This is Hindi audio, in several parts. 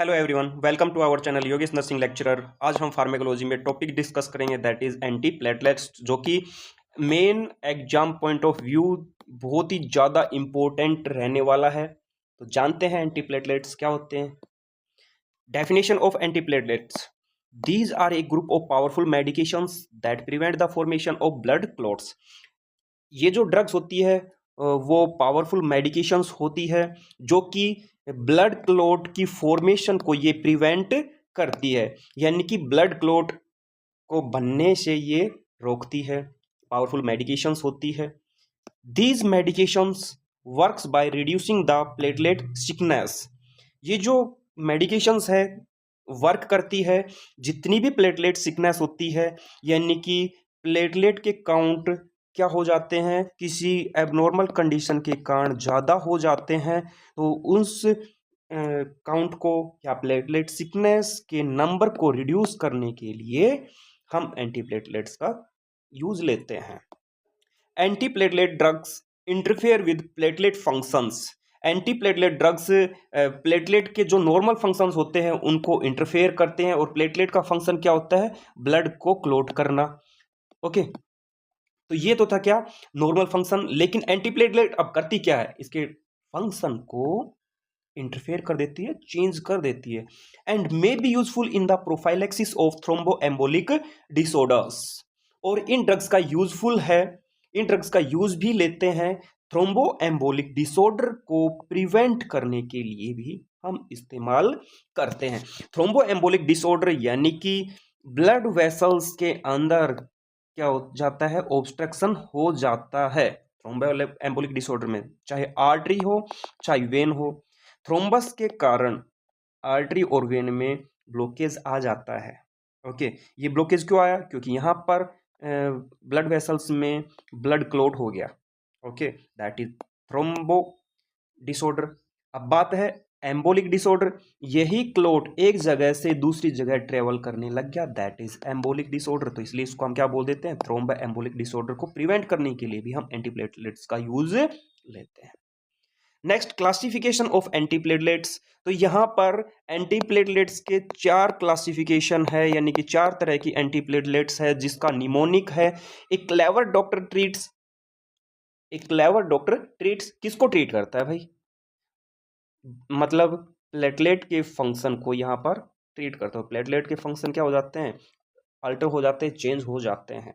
Hello everyone, welcome to our channel Yogesh nursing lecturer. आज हम फार्मेकोलॉजी में टॉपिक डिस्कस करेंगे दैट इज एंटी प्लेटलेट्स, जो कि main exam point of view बहुत ही ज़्यादा इम्पोर्टेंट रहने वाला है। तो जानते हैं एंटी प्लेटलेट्स क्या होते हैं। Definition of anti platelets: these are a group of powerful medications that prevent the formation of blood clots. ये जो ड्रग्स होती है वो पावरफुल मेडिकेशंस होती है जो कि ब्लड क्लॉट की फॉर्मेशन को ये प्रिवेंट करती है, यानी कि ब्लड क्लॉट को बनने से ये रोकती है। पावरफुल मेडिकेशंस होती है। These medications works by reducing the platelet sickness. ये जो मेडिकेशंस है वर्क करती है जितनी भी प्लेटलेट सिकनेस होती है, यानी कि प्लेटलेट के काउंट क्या हो जाते हैं, किसी एबनॉर्मल कंडीशन के कारण ज़्यादा हो जाते हैं, तो उस काउंट को या प्लेटलेट सिकनेस के नंबर को रिड्यूस करने के लिए हम एंटीप्लेटलेट्स का यूज लेते हैं। Antiplatelet drugs interfere with platelet functions. Antiplatelet drugs platelet के जो नॉर्मल फंक्शंस होते हैं उनको इंटरफेयर करते हैं, और प्लेटलेट का फंक्शन क्या होता है, ब्लड को क्लॉट करना। ओके, तो ये तो था क्या, नॉर्मल फंक्शन। लेकिन एंटीप्लेटलेट अब करती क्या है, इसके फंक्शन को इंटरफेयर कर देती है, चेंज कर देती है, and may be useful in the prophylaxis of thromboembolic disorders. और इन ड्रग्स का यूजफुल है, इन ड्रग्स का यूज भी लेते हैं थ्रोम्बोएम्बोलिक डिसऑर्डर को प्रिवेंट करने के लिए भी हम इस्तेमाल करते हैं। थ्रोम्बोएम्बोलिक डिसऑर्डर यानी कि ब्लड वेसल्स के अंदर क्या हो जाता है, ऑब्स्ट्रक्शन हो जाता है थ्रोम्बोएम्बोलिक डिसऑर्डर में, चाहे आर्टरी हो चाहे वेन हो। थ्रोम्बस के कारण आर्टरी और वेन में ब्लॉकेज आ जाता है। ओके, ये ब्लॉकेज क्यों आया, क्योंकि यहाँ पर ब्लड वेसल्स में ब्लड क्लॉट हो गया। Okay, that is thrombo disorder. अब बात है एम्बोलिक डिसऑर्डर। यही क्लॉट एक जगह से दूसरी जगह ट्रेवल करने लग गया, दैट इज एम्बोलिक डिसऑर्डर। तो इसलिए इसको हम क्या बोल देते हैं, थ्रोम्बो एम्बोलिक डिसऑर्डर को प्रिवेंट करने के लिए भी हम एंटीप्लेटलेट्स का यूज लेते हैं। Next, classification of antiplatelets. तो यहाँ पर एंटीप्लेटलेट्स के चार क्लासिफिकेशन है, यानी कि चार तरह की एंटीप्लेटलेट्स है, जिसका निमोनिक है ए क्लेवर डॉक्टर ट्रीट्स। एक क्लेवर डॉक्टर ट्रीट्स किसको ट्रीट करता है भाई, मतलब प्लेटलेट के फंक्शन को यहाँ पर ट्रीट करता है। प्लेटलेट के फंक्शन क्या हो जाते हैं, अल्टर हो जाते हैं, चेंज हो जाते हैं।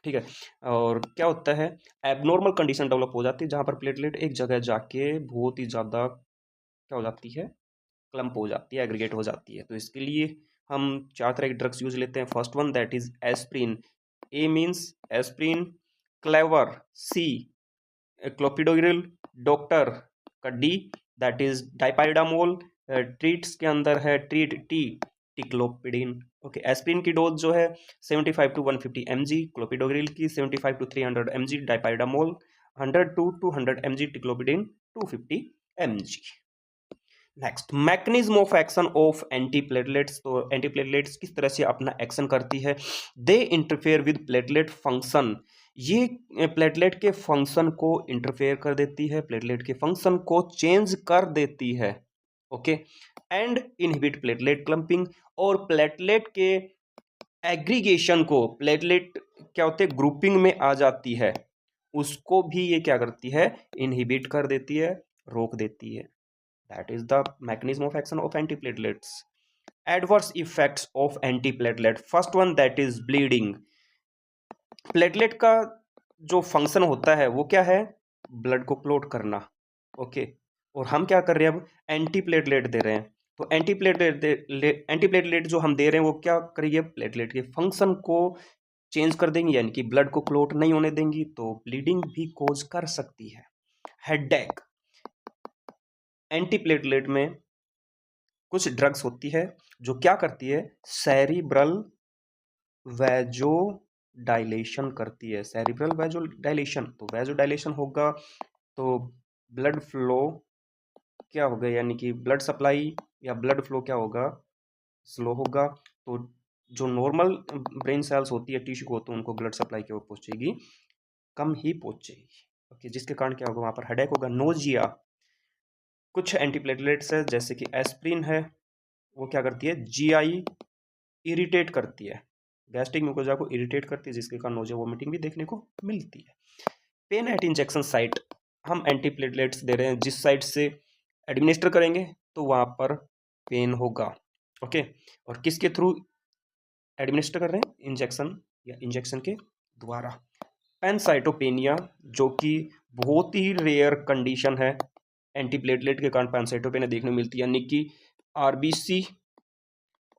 ठीक है, और क्या होता है, एबनॉर्मल कंडीशन डेवलप हो जाती है जहाँ पर प्लेटलेट एक जगह जाके बहुत ही ज़्यादा क्या हो जाती है, क्लम्प हो जाती है, एग्रीगेट हो जाती है। तो इसके लिए हम चार तरह के ड्रग्स यूज लेते हैं। First one that is aspirin. A means aspirin, clever, C clopidogrel, doctor का D that is dipyridamole, treats के अंदर है treat T ticlopidine. Okay, aspirin की डोज जो है 75 टू 150 mg, क्लोपिडोग्रिल की 75 to 300 mg, dipyridamole 100 to 200 mg, ticlopidine 250 mg। Next, mechanism of action of antiplatelets. तो एंटीप्लेटलेट्स किस तरह से अपना एक्शन करती है, they interfere with platelet function. ये प्लेटलेट के फंक्शन को इंटरफेयर कर देती है, प्लेटलेट के फंक्शन को चेंज कर देती है। Okay, and inhibit platelet clumping. और प्लेटलेट के एग्रीगेशन को, प्लेटलेट क्या होते हैं, ग्रुपिंग में आ जाती है, उसको भी ये क्या करती है, इनहिबिट कर देती है, रोक देती है। That is the mechanism of action of antiplatelets. Adverse effects of antiplatelet. First one that is bleeding. Platelet का जो फंक्शन होता है वो क्या है, ब्लड को क्लॉट करना। ओके, और हम क्या कर रहे हैं, अब एंटीप्लेटलेट दे रहे हैं। तो एंटीप्लेटलेट जो हम दे रहे हैं वो क्या करेगी, प्लेटलेट के फंक्शन को चेंज कर देंगी, यानी कि ब्लड को क्लॉट नहीं होने देंगी, तो ब्लीडिंग भी कोज कर सकती है। हेडेक, एंटीप्लेटलेट में कुछ ड्रग्स होती है जो क्या करती है, सेरिब्रल वैजो डायलेशन करती है। सेरिब्रल वैजो डायलेशन, तो वैजो डायलेशन होगा तो ब्लड फ्लो क्या होगा, यानी कि ब्लड सप्लाई या ब्लड फ्लो क्या होगा, स्लो होगा। तो जो नॉर्मल ब्रेन सेल्स होती है, टिश्यू को होते हैं, उनको ब्लड सप्लाई की ओर पहुंचेगी, कम ही पहुंचेगी। ओके, जिसके कारण क्या होगा, वहां पर हेडेक होगा, नोजिया। कुछ एंटीप्लेटलेट्स है जैसे कि एस्प्रिन है, वो क्या करती है, जीआई इरिटेट करती है, गैस्ट्रिक म्यूकोजा को इरिटेट करती है, जिसके कारण नोजिया वोमिटिंग भी देखने को मिलती है। पेन एट इंजेक्शन साइट, हम एंटीप्लेटलेट्स दे रहे हैं, जिस साइट से एडमिनिस्टर करेंगे तो वहाँ पर पेन होगा। ओके, और किसके थ्रू एडमिनिस्टर कर रहे हैं, इंजेक्शन या इंजेक्शन के द्वारा। पैनसाइटोपेनिया, जो कि बहुत ही रेयर कंडीशन है, एंटीप्लेटलेट के कारण पैनसाइटोपेनिया देखने को मिलती है, यानी कि आरबीसी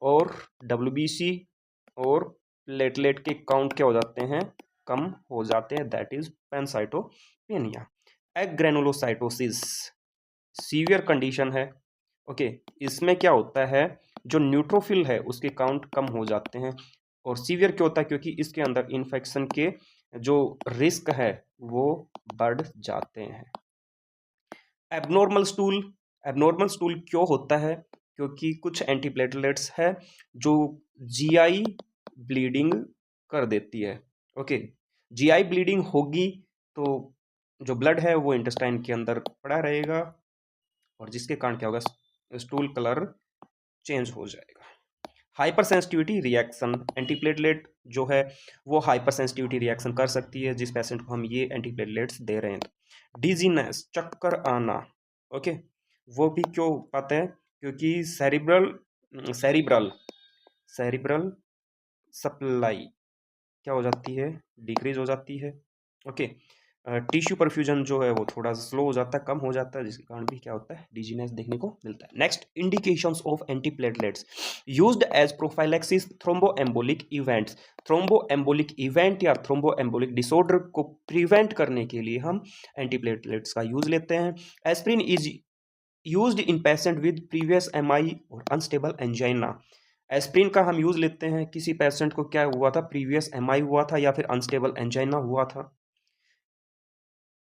और डब्ल्यूबीसी और प्लेटलेट के काउंट क्या हो जाते हैं, कम हो जाते हैं, that is pancytopenia. Agranulocytosis severe condition है। ओके, इसमें क्या होता है, जो न्यूट्रोफिल है उसके काउंट कम हो जाते हैं, और सीवियर क्यों होता है, क्योंकि इसके अंदर इन्फेक्शन के जो रिस्क है वो बढ़ जाते हैं। एबनॉर्मल स्टूल क्यों होता है, क्योंकि कुछ एंटीप्लेटलेट्स है जो जीआई ब्लीडिंग कर देती है। ओके, जीआई ब्लीडिंग होगी तो जो ब्लड है वो इंटेस्टाइन के अंदर पड़ा रहेगा, और जिसके कारण क्या होगा, स्टूल कलर चेंज हो जाएगा। हाइपर सेंसिटिविटी रिएक्शन, एंटीप्लेटलेट जो है वो हाइपर सेंसिटिविटी रिएक्शन कर सकती है जिस पेशेंट को हम ये एंटीप्लेटलेट्स दे रहे हैं। डिजीनेस, चक्कर आना, ओके, वो भी क्यों पाते हैं, क्योंकि सेरिब्रल सप्लाई क्या हो जाती है, डिक्रीज हो जाती है। ओके, टिश्यू परफ्यूजन जो है वो थोड़ा स्लो हो जाता है, कम हो जाता है, जिसके कारण भी क्या होता है, डिजीनेस देखने को मिलता है। Next, indications of antiplatelets used as prophylaxis thromboembolic events. Thromboembolic event या थ्रोम्बोएम्बोलिक डिसऑर्डर को प्रिवेंट करने के लिए हम एंटीप्लेटलेट्स का यूज लेते हैं। Aspirin is used in patient with previous MI और अनस्टेबल एंजाइना। एस्प्रिन का हम यूज लेते हैं किसी पेशेंट को क्या हुआ था, प्रीवियस एमआई हुआ था या फिर अनस्टेबल एंजाइना हुआ था।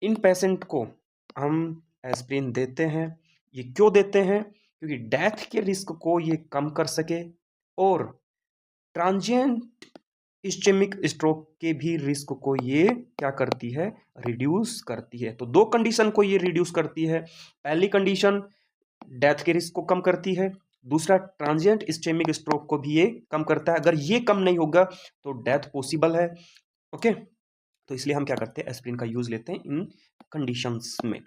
इन पेशेंट को हम एस्प्रिन देते हैं, ये क्यों देते हैं, क्योंकि डेथ के रिस्क को ये कम कर सके और ट्रांजिएंट इस्चेमिक स्ट्रोक के भी रिस्क को ये क्या करती है, रिड्यूस करती है। तो दो कंडीशन को ये रिड्यूस करती है, पहली कंडीशन डेथ के रिस्क को कम करती है, दूसरा ट्रांजिएंट इस्चेमिक स्ट्रोक को भी ये कम करता है। अगर ये कम नहीं होगा तो डेथ पॉसिबल है। ओके, तो इसलिए हम क्या करते हैं, एस्प्रिन का यूज लेते हैं इन कंडीशंस में।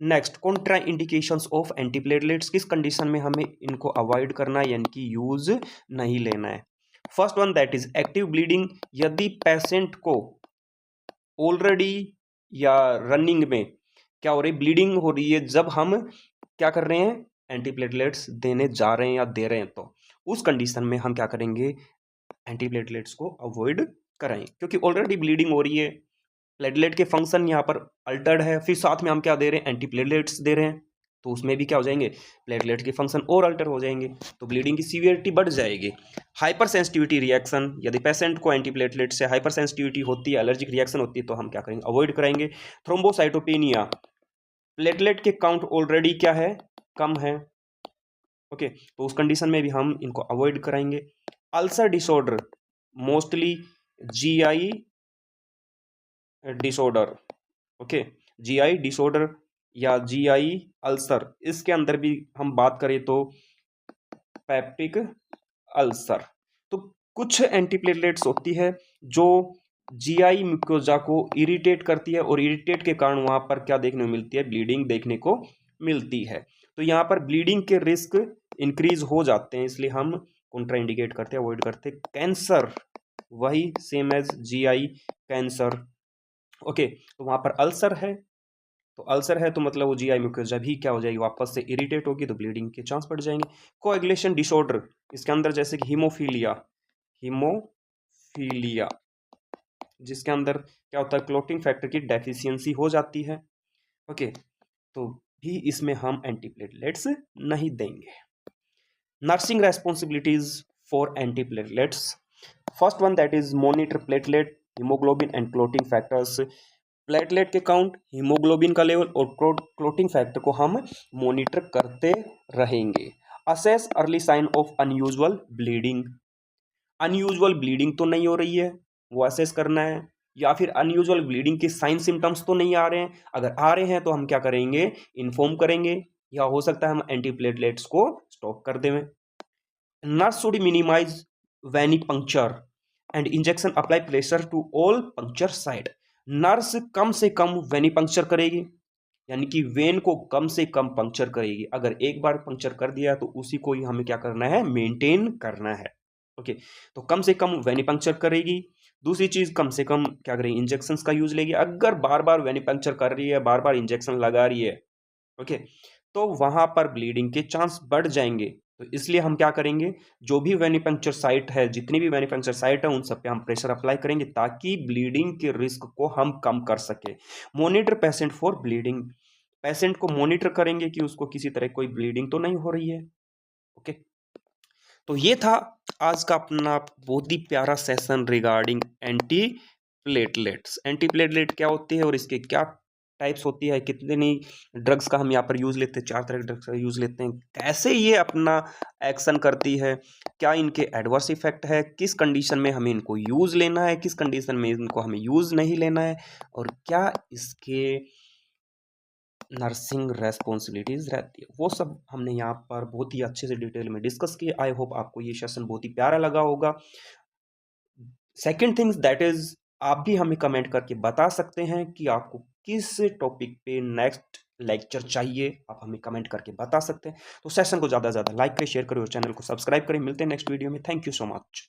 Next, Contra indications of antiplatelets, किस कंडीशन में हमें इनको अवॉइड करना है, यानी कि यूज नहीं लेना है। First one, that is active bleeding, यदि पेशेंट को ऑलरेडी या रनिंग में क्या हो रही, ब्लीडिंग हो रही है, जब हम क्या कर रहे हैं, एंटीप्लेटलेट्स देने जा रहे हैं या दे रहे हैं, तो उस कंडीशन में हम क्या करेंगे, एंटीप्लेटलेट्स को अवॉइड कराएं, क्योंकि ऑलरेडी ब्लीडिंग हो रही है, प्लेटलेट के फंक्शन यहाँ पर अल्टर्ड है, फिर साथ में हम क्या दे रहे हैं, एंटीप्लेटलेट्स दे रहे हैं, तो उसमें भी क्या हो जाएंगे, प्लेटलेट के फंक्शन और अल्टर हो जाएंगे, तो ब्लीडिंग की सीवियरिटी बढ़ जाएगी। हाइपर सेंसिटिविटी रिएक्शन, यदि पेशेंट को एंटीप्लेटलेट से हाइपर सेंसिटिविटी होती है, एलर्जिक रिएक्शन होती है, तो हम क्या करेंगे, अवॉइड कराएंगे। थ्रोम्बोसाइटोपेनिया, प्लेटलेट के काउंट ऑलरेडी क्या है, कम है। ओके, तो उस कंडीशन में भी हम इनको अवॉइड कराएंगे। Ulcer disorder, mostly GI disorder, okay, GI disorder या जीआई अल्सर, इसके अंदर भी हम बात करें तो पेप्टिक अल्सर, तो कुछ एंटीप्लेटलेट्स होती है जो जीआई म्यूकोजा को इरिटेट करती है, और इरिटेट के कारण वहां पर क्या देखने को मिलती है, ब्लीडिंग देखने को मिलती है। तो यहाँ पर ब्लीडिंग के रिस्क इंक्रीज हो जाते हैं, इसलिए हम कॉन्ट्रा इंडिकेट करते हैं, अवॉइड करते हैं। कैंसर, वही same as GI cancer. Okay, तो वहां पर अल्सर है, तो अल्सर है तो मतलब वो जीआई म्यूकोजा भी क्या हो जाएगी, वापस से इरिटेट होगी, तो ब्लीडिंग के चांस बढ़ जाएंगे। कोएगुलेशन डिसऑर्डर, इसके अंदर जैसे कि हीमोफीलिया, जिसके अंदर क्या होता है, क्लोटिंग फैक्टर की डेफिशिएंसी हो जाती है। ओके, तो भी इसमें हम एंटीप्लेटलेट्स नहीं देंगे। Nursing responsibilities for antiplatelets, first one, that is monitor platelet, haemoglobin and clotting factors. Platelet के काउंट, हीमोग्लोबिन का लेवल और क्लोटिंग फैक्टर को हम मॉनिटर करते रहेंगे। Assess early sign of unusual bleeding, unusual bleeding तो नहीं हो रही है वो असेस करना है, या फिर अनयूजुअल ब्लीडिंग के साइन सिम्टम्स तो नहीं आ रहे हैं, अगर आ रहे हैं तो हम क्या करेंगे, इन्फॉर्म करेंगे, या हो सकता है हम एंटीप्लेटलेट्स को स्टॉप कर दें। Nurse should minimize venipuncture and injection apply pressure to all puncture site. Nurse कम से कम वेनिपंक्चर करेगी, यानी कि वेन को कम से कम पंक्चर करेगी। अगर एक बार पंक्चर कर दिया तो उसी को ही हमें क्या करना है, मेंटेन करना है। ओके, तो कम से कम वेनिपंक्चर करेगी। दूसरी चीज, कम से कम क्या करेगी, इंजेक्शंस का यूज लेगी। अगर बार बार वेनिपंक्चर कर रही है, बार बार इंजेक्शन लगा रही है, ओके, तो वहां पर ब्लीडिंग के चांस बढ़ जाएंगे। तो इसलिए हम क्या करेंगे, जो भी वेनिपंक्चर साइट है, जितनी भी वेनिपंक्चर साइट है, उन सब पे हम प्रेशर अप्लाई करेंगे ताकि ब्लीडिंग के रिस्क को हम कम कर सके। Monitor patient for bleeding, patient को मॉनिटर करेंगे कि उसको किसी तरह कोई ब्लीडिंग तो नहीं हो रही है। ओके, तो ये था आज का अपना बहुत ही प्यारा session regarding anti platelets. Anti platelet क्या होती है और इसके क्या टाइप्स होती है, कितनी ड्रग्स का हम यहाँ पर यूज लेते हैं, 4 तरह के ड्रग्स का यूज लेते हैं, कैसे ये अपना एक्शन करती है, क्या इनके एडवर्स इफेक्ट है, किस कंडीशन में हमें इनको यूज लेना है, किस कंडीशन में इनको हमें यूज नहीं लेना है, और क्या इसके नर्सिंग रेस्पॉन्सिबिलिटीज रहती है, वो सब हमने यहाँ पर बहुत ही अच्छे से डिटेल में डिस्कस किए। आई होप आपको ये सेशन बहुत ही प्यारा लगा होगा। सेकेंड थिंग्स दैट इज, आप भी हमें कमेंट करके बता सकते हैं कि आपको किस टॉपिक पे नेक्स्ट लेक्चर चाहिए, आप हमें कमेंट करके बता सकते हैं। तो सेशन को ज़्यादा से ज़्यादा लाइक करें, शेयर करें और चैनल को सब्सक्राइब करें। मिलते हैं नेक्स्ट वीडियो में। Thank you so much.